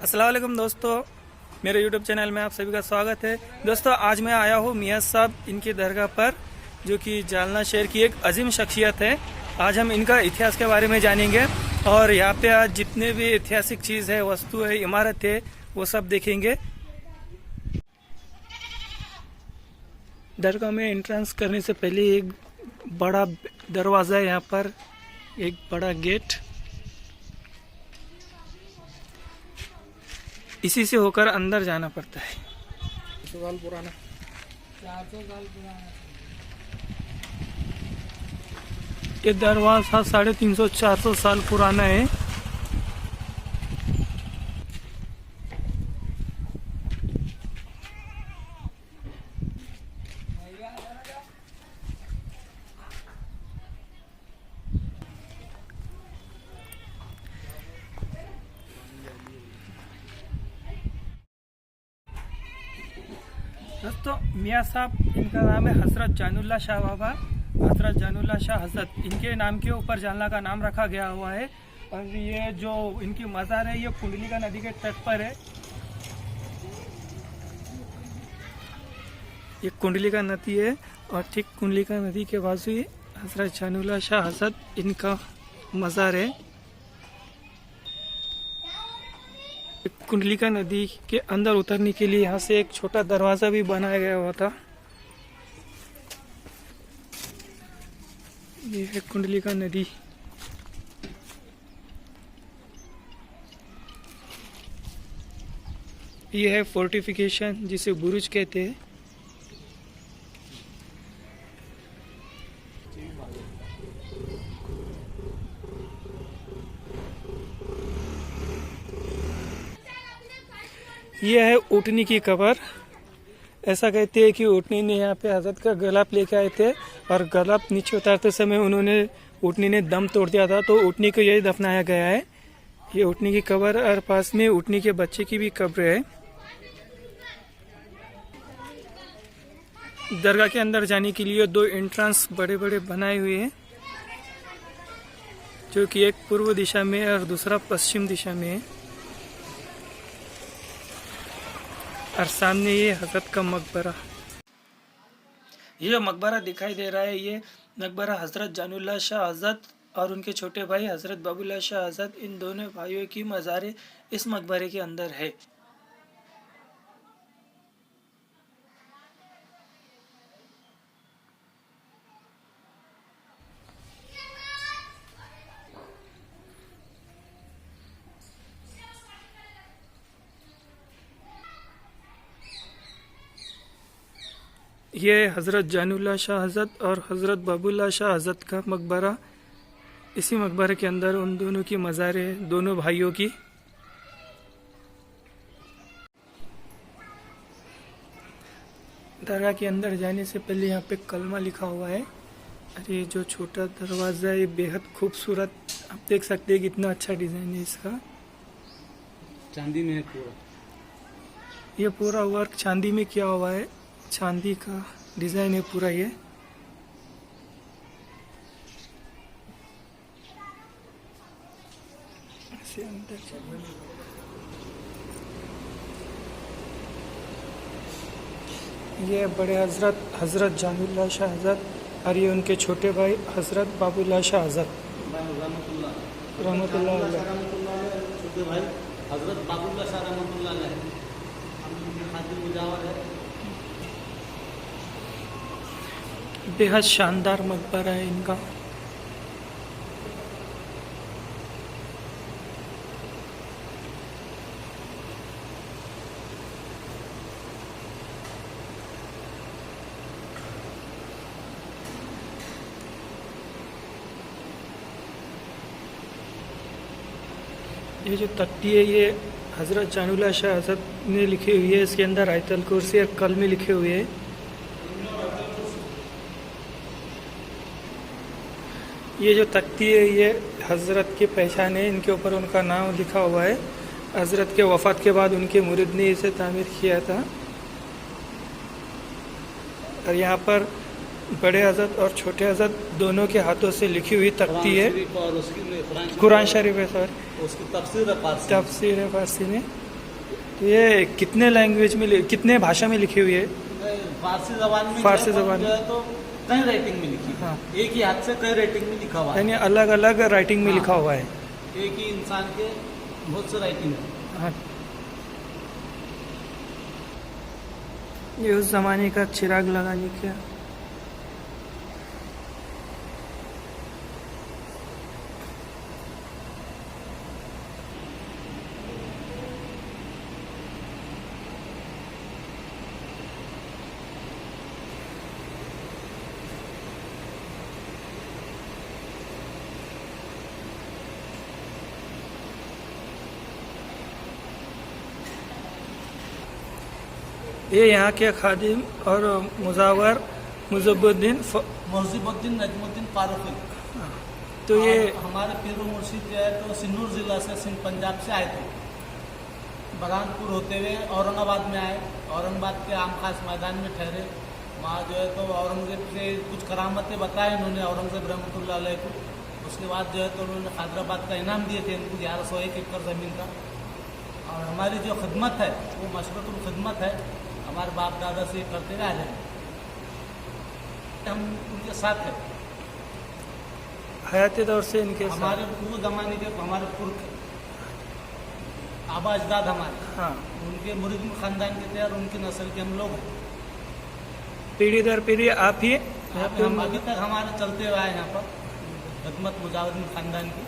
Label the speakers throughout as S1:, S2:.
S1: अस्सलाम वालेकुम दोस्तों, मेरे YouTube चैनल में आप सभी का स्वागत है। दोस्तों आज मैं आया हूँ मियाँ साहब इनकी दरगाह पर, जो कि जालना शहर की एक अजीम शख्सियत है। आज हम इनका इतिहास के बारे में जानेंगे और यहाँ पे आज जितने भी ऐतिहासिक चीज़ है, वस्तु है, इमारत है, वो सब देखेंगे। दरगाह में एंट्रेंस करने से पहले एक बड़ा दरवाज़ा है, यहाँ पर एक बड़ा गेट, इसी से होकर अंदर जाना पड़ता है। 400 साल पुराना, 400 साल पुराना ये दरवाजा 350-400 साल पुराना है। दोस्तों मियाँ साहब इनका नाम है हज़रत जानुल्लाह शाह बाबा, हज़रत जानुल्लाह शाह हज़रत, इनके नाम के ऊपर जालना का नाम रखा गया हुआ है। और ये जो इनकी मज़ार है, ये कुंडलिका नदी के तट पर है। ये कुंडलिका नदी है और ठीक कुंडलिका नदी के बाजू ही हज़रत जानुल्लाह शाह हज़रत इनका मज़ार है। कुंडलिका नदी के अंदर उतरने के लिए यहाँ से एक छोटा दरवाज़ा भी बनाया गया हुआ था। ये है कुंडलिका नदी। ये है फोर्टिफिकेशन, जिसे बुरुज कहते हैं। यह है ऊँटनी की कब्र। ऐसा कहते हैं कि ऊँटनी ने यहाँ पे हज़रत का गलाप लेके आए थे और गलाप नीचे उतारते समय ऊँटनी ने दम तोड़ दिया था, तो ऊँटनी को यही दफनाया गया है। ये ऊँटनी की कब्र और पास में ऊँटनी के बच्चे की भी कब्र है। दरगाह के अंदर जाने के लिए 2 एंट्रेंस बड़े बड़े बनाए हुए हैं, जो कि एक पूर्व दिशा में और दूसरा पश्चिम दिशा में है। और सामने ये हज़रत का मकबरा। ये जो मकबरा दिखाई दे रहा है, ये मकबरा हज़रत जानुल्लाह शाह हज़रत और उनके छोटे भाई हज़रत बाबुल्लाह शाह हज़रत, इन दोनों भाइयों की मज़ारें इस मकबरे के अंदर है। ये हज़रत जानुल्लाह शाह हज़रत और हज़रत बाबुल्लाह शाह हज़रत का मकबरा। इसी मकबरे के अंदर उन दोनों की मज़ारें हैं, दोनों भाइयों की। दरगाह के अंदर जाने से पहले यहाँ पे कलमा लिखा हुआ है। अरे ये जो छोटा दरवाज़ा है, ये बेहद खूबसूरत, आप देख सकते हैं कितना अच्छा डिज़ाइन है इसका।
S2: चांदी में है पूरा,
S1: ये पूरा वर्क चांदी में किया हुआ है, चांदी का डिज़ाइन है पूरा। ये ऐसे अंदर ये बड़े हज़रत जानुल्लाह शाह हज़रत और ये उनके छोटे भाई हज़रत बाबुल्लाह शाह हज़रत रहमतुल्लाह अलैह।
S2: छोटे भाई हजरत बाबुल्लाह शाह रहमतुल्लाह अलैह मुजावर है।
S1: बेहद शानदार मकबरा है इनका। ये जो तख्ती है, ये हज़रत जानुल्लाह शाह हज़रत ने लिखी हुई है। इसके अंदर आयतुल कुर्सी और कलमे लिखे हुए हैं। ये जो तख्ती है, ये हज़रत की पहचान है, इनके ऊपर उनका नाम लिखा हुआ है। हज़रत के वफ़ात के बाद उनके मुरीद ने इसे तामीर किया था। और यहाँ पर बड़े हज़रत और छोटे हज़रत दोनों के हाथों से लिखी हुई तख्ती है। कुरान शरीफ है सर,
S2: उसकी तफसीर है
S1: फारसी में। तो ये कितने लैंग्वेज में कितने भाषा में लिखी हुई है?
S2: फारसी जबान में
S1: फारसी
S2: जो है,
S1: जबान
S2: जो है तो कई राइटिंग में लिखी है।
S1: हाँ।
S2: एक ही हाथ से कई राइटिंग में लिखा हुआ है।
S1: यानी अलग अलग राइटिंग में
S2: हाँ।
S1: लिखा हुआ है।
S2: एक ही इंसान के बहुत से राइटिंग है।
S1: हाँ। ये उस जमाने का चिराग लगाने का। ये यहाँ के खादिम और मुजावर मुजब्बुद्दीन
S2: मोहसिबुद्दीन नजमुद्दीन फारूकी।
S1: तो ये
S2: और हमारे पीर मुर्शिद जो है तो सिन्नूर जिला से सिंध पंजाब से आए थे। बरहानपुर होते हुए औरंगाबाद में आए। औरंगाबाद के आम खास मैदान में ठहरे। वहाँ जो है तो औरंगजेब से कुछ करामतें बताए उन्होंने, औरंगजेब रहमतुल्लाह अलैह को। उसके बाद जो है तो उन्होंने हैदराबाद का इनाम दिए थे इनको 1101 एकड़ ज़मीन का। और हमारी जो खिदमत है वो मशरतुल खिदमत है, हमारे बाप दादा से करते हुए आ रहे हैं। हम उनके साथ हैं।
S1: हयाती दौर से इनके साथ।
S2: हमारे वो जमाने के हमारे पुरख आबा अजदाद हमारे,
S1: हाँ,
S2: उनके मुरीद खानदान के थे और उनकी नस्ल के हम लोग हैं।
S1: पीढ़ी दर पीढ़ी आप ही यहाँ पे
S2: हम अभी तक हमारे चलते हुए आए यहाँ पर खिदमत मुजाहिदीन खानदान की।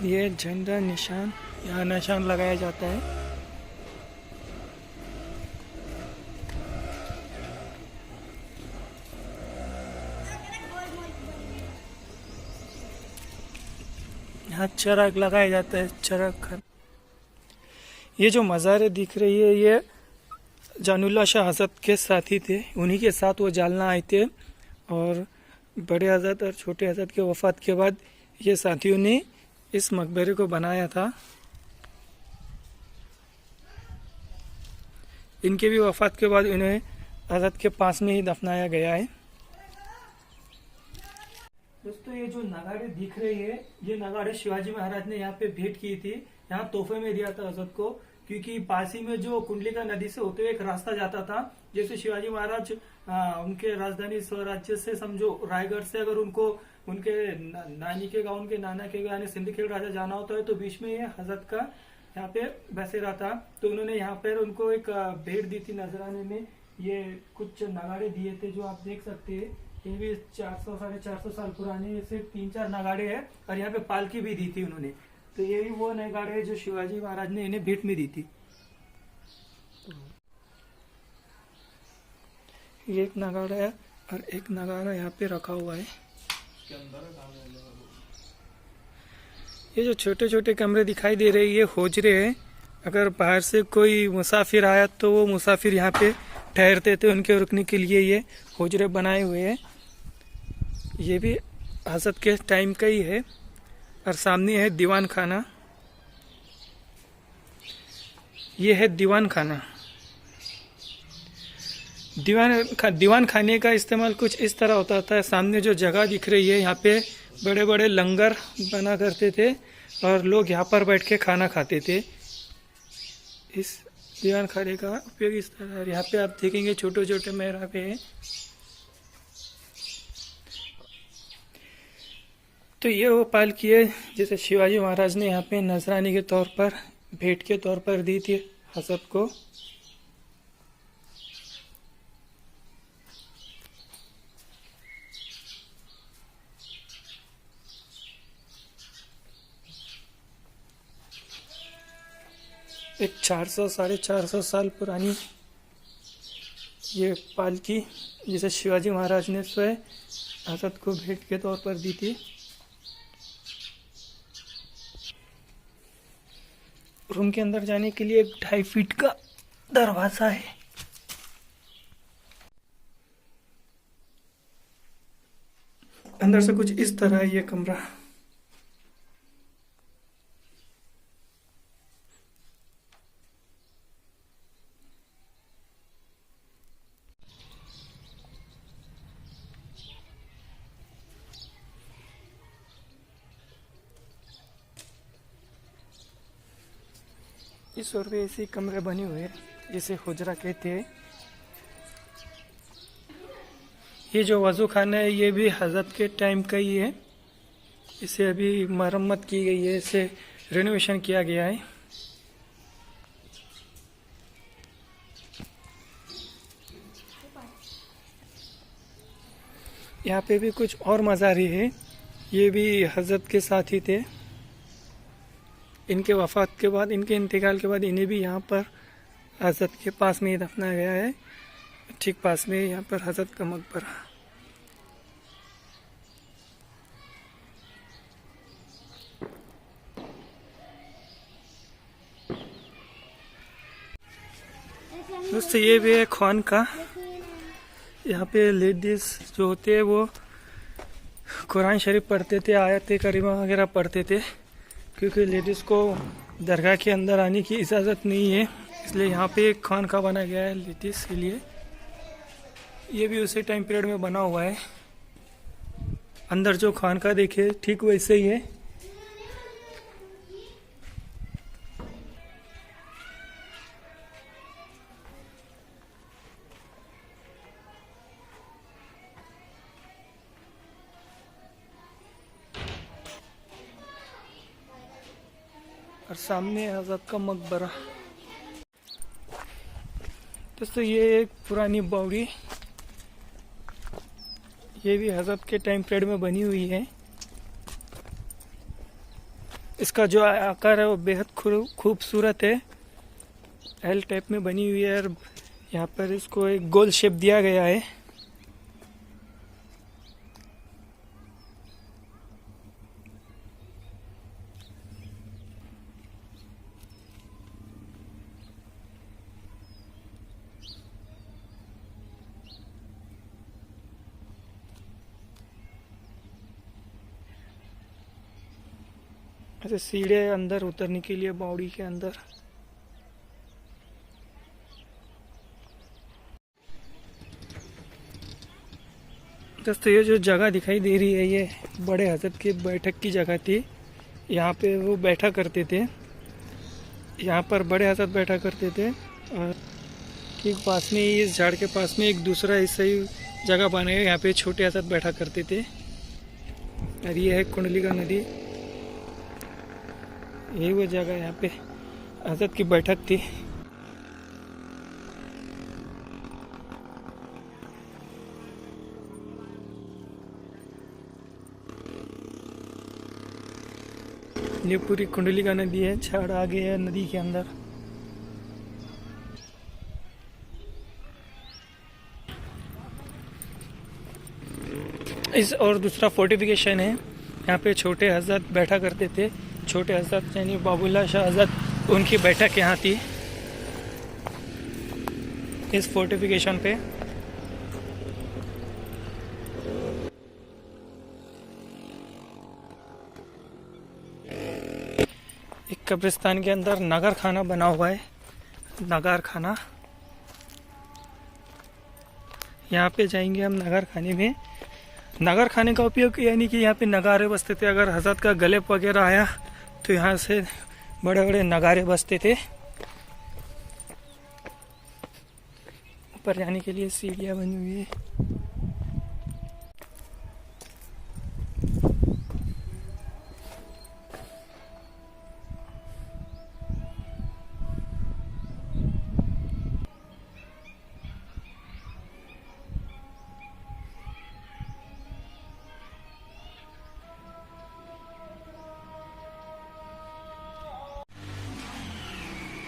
S1: ये झंडा निशान, यहाँ निशान लगाया जाता है। यहाँ चरक लगाया जाता है, चरक। ये जो मज़ारें दिख रही है ये जानुल्लाह शाह हज़रत के साथी थे, उन्हीं के साथ वो जालना आए थे। और बड़े हज़रत और छोटे हज़रत के वफ़ात के बाद ये साथियों ने इस मकबरे को बनाया था। इनके भी वफ़ात के बाद इन्हें हज़रत के पास में ही दफनाया गया है। दोस्तों ये जो नगाड़े दिख रही है, ये नगाड़े शिवाजी महाराज ने यहाँ पे भेंट की थी, यहाँ तोहफे में दिया था हज़रत को। क्योंकि पास ही में जो कुंडलिका नदी से होते हुए एक रास्ता जाता था, जैसे शिवाजी महाराज उनके राजधानी स्वराज्य से समझो रायगढ़ से अगर उनको उनके नानी के गांव, उनके नाना के गांव यानी सिंदखेड़ राजा जाना होता है तो बीच में ये हजरत का यहाँ पे बसेरा था। तो उन्होंने यहाँ पर उनको एक भेंट दी थी नजराने में। ये कुछ नगाड़े दिए थे जो आप देख सकते हैं। ये भी 400-450 साल पुराने से 3-4 नगाड़े हैं और यहाँ पे पालकी भी दी थी उन्होंने। तो ये भी वो नगाड़े है जो शिवाजी महाराज ने इन्हें भेंट में दी थी। ये एक नगाड़ा है और एक नगाड़ा यहाँ पे रखा हुआ है। ये जो छोटे छोटे कमरे दिखाई दे रहे हैं ये होजरे हैं। अगर बाहर से कोई मुसाफिर आया तो वो मुसाफिर यहाँ पे ठहरते थे, उनके रुकने के लिए ये होजरे बनाए हुए हैं। ये भी हज़रत के टाइम का ही है। और सामने है दीवान खाना। ये है दीवान खाना। दीवान खाने का इस्तेमाल कुछ इस तरह होता था। सामने जो जगह दिख रही है यहाँ पे बड़े बड़े लंगर बना करते थे और लोग यहाँ पर बैठ के खाना खाते थे। इस दीवान खाने का उपयोग इस तरह। यहाँ पे आप देखेंगे छोटे छोटे मेहराबे हैं। तो ये वो पालकी है जिसे शिवाजी महाराज ने यहाँ पे नजरानी के तौर पर, भेंट के तौर पर दी थी हज़रत को। एक 400-450 साल पुरानी ये पालकी जिसे शिवाजी महाराज ने स्वयं हज़रत को भेंट के तौर पर दी थी। रूम के अंदर जाने के लिए 2.5 फीट का दरवाजा है। अंदर से कुछ इस तरह है ये कमरा। इस ओर पे ऐसे कमरे बने हुए हैं, जिसे हुजरा कहते हैं। ये जो वजू खाना है ये भी हजरत के टाइम का ही है। इसे अभी मरम्मत की गई है, इसे रेनोवेशन किया गया है। यहाँ पे भी कुछ और मज़ारी है, ये भी हजरत के साथ ही थे। इनके वफात के बाद, इनके इंतकाल के बाद इन्हें भी यहाँ पर हजरत के पास में ही दफनाया गया है। ठीक पास में यहाँ पर हजरत का मकबरा। दोस्तों ये भी है खान का। यहाँ पे लेडीज जो होते हैं वो कुरान शरीफ पढ़ते थे, आयत करीमा वगैरह पढ़ते थे, क्योंकि लेडीज़ को दरगाह के अंदर आने की इजाज़त नहीं है, इसलिए यहाँ पे एक खान का बना गया है लेडीज़ के लिए। ये भी उसी टाइम पीरियड में बना हुआ है। अंदर जो खान का देखे ठीक वैसे ही है। और सामने हजरत का मकबरा। दोस्तों ये एक पुरानी बावड़ी, ये भी हजरत के टाइम पीरियड में बनी हुई है। इसका जो आकार है वो बेहद खूबसूरत है, एल टाइप में बनी हुई है और यहाँ पर इसको एक गोल शेप दिया गया है। ऐसे सीढ़े अंदर उतरने के लिए बावड़ी के अंदर। दोस्तों ये जो जगह दिखाई दे रही है ये बड़े हजरत की बैठक की जगह थी। यहाँ पे वो बैठा करते थे, यहाँ पर बड़े हजरत बैठा करते थे। और ठीक पास में ही, इस झाड़ के पास में एक दूसरा ऐसा ही जगह बना है, यहाँ पे छोटे हजरत बैठा करते थे। और ये है कुंडलिका नदी, यही वो जगह यहाँ पे हजरत की बैठक थी। ये पूरी कुंडलिका नदी है, झाड़ आगे है नदी के अंदर। इस और दूसरा फोर्टिफिकेशन है, यहाँ पे छोटे हजरत बैठा करते थे। छोटे हजरत यानी बाबुल्ला शाह हजरत, उनकी बैठक यहाँ थी इस फोर्टिफिकेशन पे। एक कब्रिस्तान के अंदर नगर खाना बना हुआ है, नगर खाना। यहाँ पे जाएंगे हम नगर खाने में। नगर खाने का उपयोग यानी कि यहाँ पे नगारे बजते थे। अगर हजरत का गलेप वगैरह आया तो यहाँ से बड़े बड़े नगारे बजते थे। ऊपर जाने के लिए सीढ़ियाँ बनी हुई है।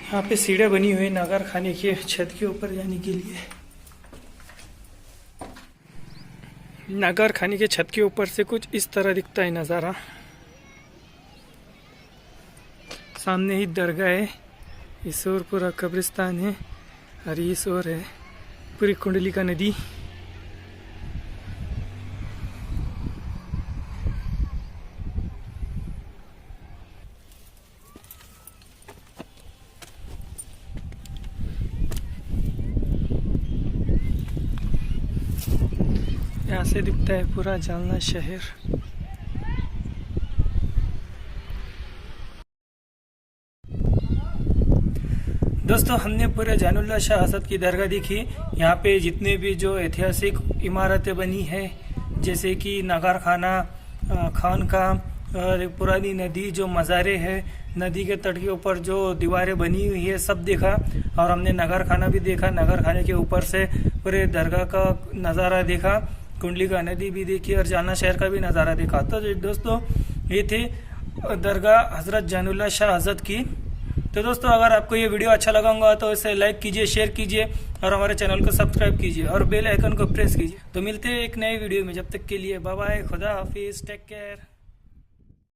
S1: यहाँ पे सीढ़ियाँ बनी हुई नगर खाने की छत के ऊपर जाने के लिए। नगर खाने के छत के ऊपर से कुछ इस तरह दिखता है नज़ारा। सामने ही दरगाह है, इस ओर पूरा कब्रिस्तान है और इस ओर है पूरी कुंडलिका नदी। यहाँ से दिखता है पूरा जालना शहर। दोस्तों हमने पूरे जैनुल्लाह शाह हज़रत की दरगाह देखी। यहाँ पे जितने भी जो ऐतिहासिक इमारतें बनी है, जैसे कि नगार खाना, खानका और पुरानी नदी, जो मज़ारे है, नदी के तट के ऊपर जो दीवारें बनी हुई है, सब देखा। और हमने नगार खाना भी देखा। नगार खाने के ऊपर से पूरे दरगाह का नज़ारा देखा, कुंडली का नदी भी देखी और जालना शहर का भी नज़ारा देखा। तो दोस्तों ये थी दरगाह हज़रत जैनुल्लाह शाह हज़रत की। तो दोस्तों अगर आपको ये वीडियो अच्छा लगा होगा तो इसे लाइक कीजिए, शेयर कीजिए और हमारे चैनल को सब्सक्राइब कीजिए और बेल आइकन को प्रेस कीजिए। तो मिलते हैं एक नए वीडियो में, जब तक के लिए बाय बाय, खुदा हाफिज़, टेक केयर।